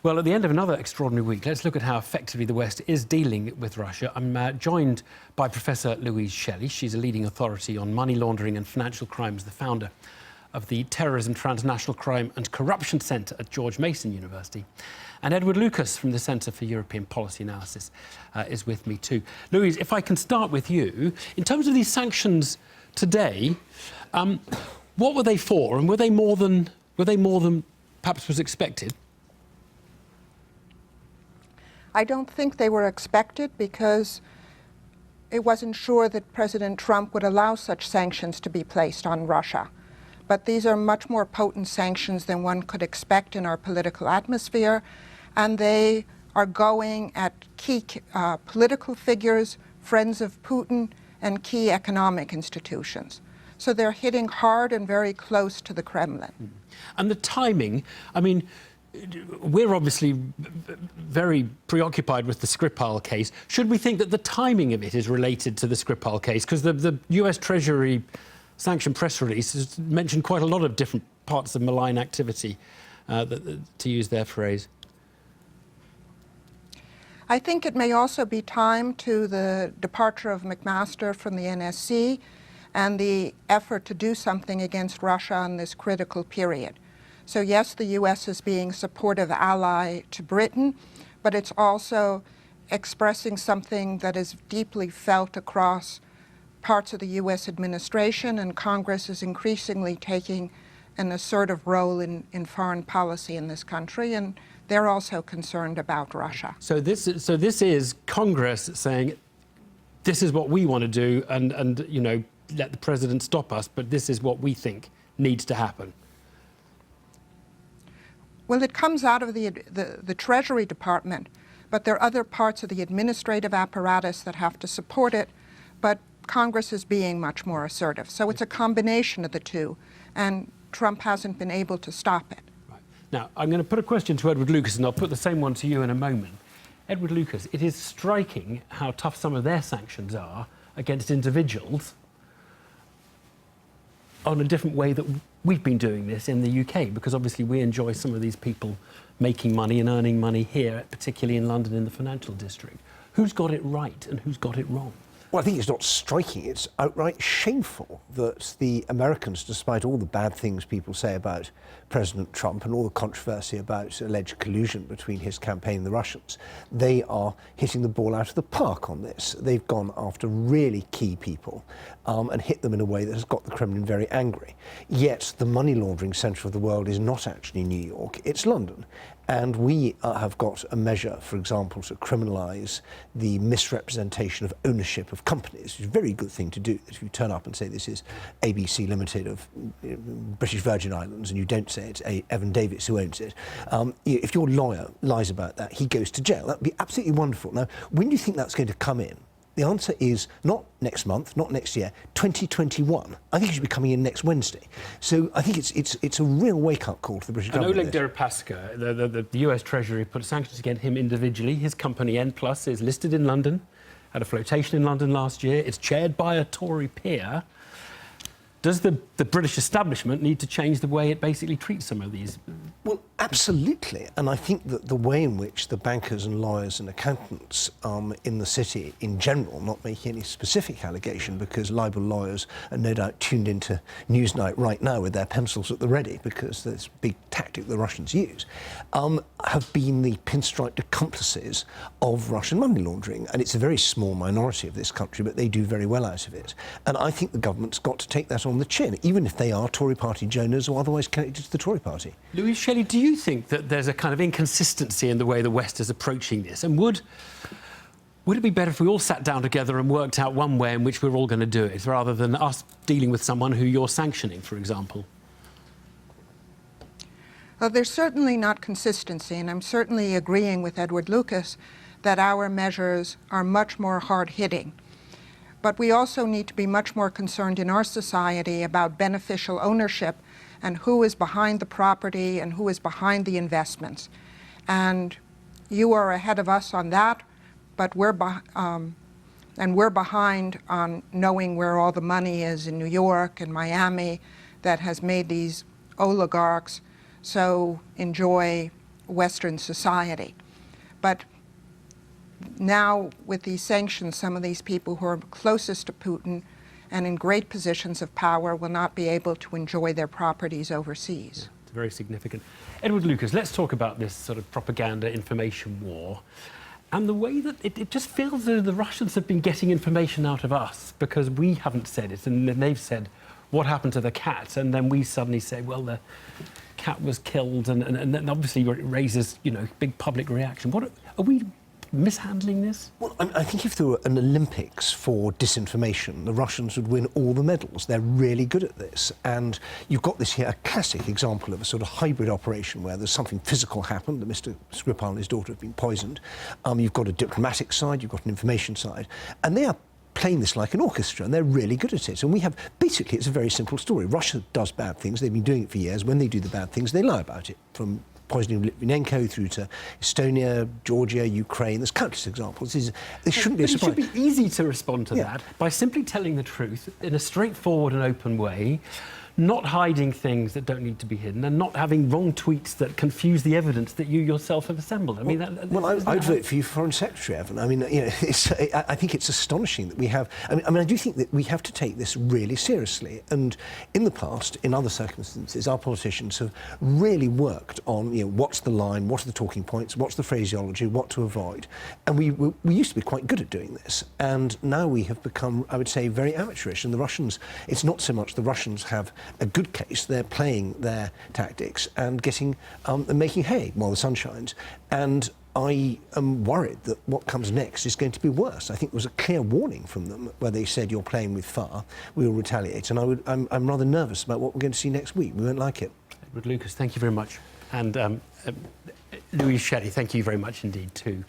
Well, at the end of another extraordinary week, let's look at how effectively the West is dealing with Russia. I'm joined by Professor Louise Shelley. She's a leading authority on money laundering and financial crimes, the founder of the Terrorism, Transnational Crime and Corruption Centre at George Mason University. And Edward Lucas from the Centre for European Policy Analysis is with me too. Louise, if I can start with you, in terms of these sanctions today, what were they for, and were they more than perhaps was expected? I don't think they were expected because it wasn't sure that President Trump would allow such sanctions to be placed on Russia. But these are much more potent sanctions than one could expect in our political atmosphere, and they are going at key political figures, friends of Putin, and key economic institutions. So they're hitting hard and very close to the Kremlin. And the timing, I mean, we're obviously very preoccupied with the Skripal case. Should we think that the timing of it is related to the Skripal case? Because the US Treasury sanction press release has mentioned quite a lot of different parts of malign activity, to use their phrase. I think it may also be timed to the departure of McMaster from the NSC and the effort to do something against Russia in this critical period. So yes, the US is being a supportive ally to Britain, but it's also expressing something that is deeply felt across parts of the US administration, and Congress is increasingly taking an assertive role in foreign policy in this country, and they're also concerned about Russia. So this is Congress saying, this is what we want to do, and you know, let the president stop us, but this is what we think needs to happen. Well, it comes out of the Treasury Department, but there are other parts of the administrative apparatus that have to support it, but Congress is being much more assertive. So it's a combination of the two, and Trump hasn't been able to stop it. Right. Now, I'm going to put a question to Edward Lucas, and I'll put the same one to you in a moment. Edward Lucas, it is striking how tough some of their sanctions are against individuals on a different way that we've been doing this in the UK, because obviously we enjoy some of these people making money and earning money here, particularly in London in the financial district. Who's got it right and who's got it wrong? Well, I think it's not striking, it's outright shameful that the Americans, despite all the bad things people say about President Trump and all the controversy about alleged collusion between his campaign and the Russians, they are hitting the ball out of the park on this. They've gone after really key people and hit them in a way that has got the Kremlin very angry. Yet the money laundering centre of the world is not actually New York, it's London. And we have got a measure, for example, to criminalise the misrepresentation of ownership of companies. It's a very good thing to do. If you turn up and say this is ABC Limited of British Virgin Islands and you don't say it's Evan Davis who owns it, if your lawyer lies about that, he goes to jail. That would be absolutely wonderful. Now, when do you think that's going to come in? The answer is not next month, not next year, 2021. I think it should be coming in next Wednesday. So I think it's a real wake-up call to the British government. Oleg Deripaska, the US Treasury put sanctions against him individually. His company, N+, is listed in London, had a flotation in London last year. It's chaired by a Tory peer. Does the British establishment need to change the way it basically treats some of these? Well, absolutely. And I think that the way in which the bankers and lawyers and accountants in the city in general, not making any specific allegation, because libel lawyers are no doubt tuned into Newsnight right now with their pencils at the ready, because that's a big tactic the Russians use, have been the pinstriped accomplices of Russian money laundering. And it's a very small minority of this country, but they do very well out of it. And I think the government's got to take that on the chin, even if they are Tory party donors or otherwise connected to the Tory party. Louise Shelley, do you think that there's a kind of inconsistency in the way the West is approaching this? And would it be better if we all sat down together and worked out one way in which we're all going to do it, rather than us dealing with someone who you're sanctioning, for example? Well, there's certainly not consistency, and I'm certainly agreeing with Edward Lucas that our measures are much more hard-hitting. But we also need to be much more concerned in our society about beneficial ownership and who is behind the property and who is behind the investments. And you are ahead of us on that, but we're behind on knowing where all the money is in New York and Miami that has made these oligarchs so enjoy Western society. But now, with these sanctions, some of these people who are closest to Putin and in great positions of power will not be able to enjoy their properties overseas. Yeah, it's very significant. Edward Lucas, let's talk about this sort of propaganda information war and the way that it just feels that the Russians have been getting information out of us because we haven't said it, and then they've said, what happened to the cat? And then we suddenly say, well, the cat was killed, and then obviously it raises, you know, big public reaction. What are we mishandling this? Well, I think if there were an Olympics for disinformation, the Russians would win all the medals. They're really good at this. And you've got this here, a classic example of a sort of hybrid operation where there's something physical happened, that Mr. Skripal and his daughter have been poisoned. You've got a diplomatic side, you've got an information side. And they are playing this like an orchestra, and they're really good at it. And we have, basically, it's a very simple story. Russia does bad things. They've been doing it for years. When they do the bad things, they lie about it, from poisoning Litvinenko through to Estonia, Georgia, Ukraine. There's countless examples. This shouldn't be a surprise. It should be easy to respond to that by simply telling the truth in a straightforward and open way, not hiding things that don't need to be hidden, and not having wrong tweets that confuse the evidence that you yourself have assembled. I mean, I'd vote for you for Foreign Secretary, Evan. I mean, you know, I think it's astonishing that we have. I mean, I do think that we have to take this really seriously. And in the past, in other circumstances, our politicians have really worked on, you know, what's the line, what are the talking points, what's the phraseology, what to avoid. And we used to be quite good at doing this. And now we have become, I would say, very amateurish. And the Russians, it's not so much the Russians have a good case, they're playing their tactics and getting and making hay while the sun shines. And I am worried that what comes next is going to be worse. I think there was a clear warning from them where they said, you're playing with fire, we will retaliate. And I'm rather nervous about what we're going to see next week. We won't like it. Edward Lucas, thank you very much. And Louise Shelley, thank you very much indeed too.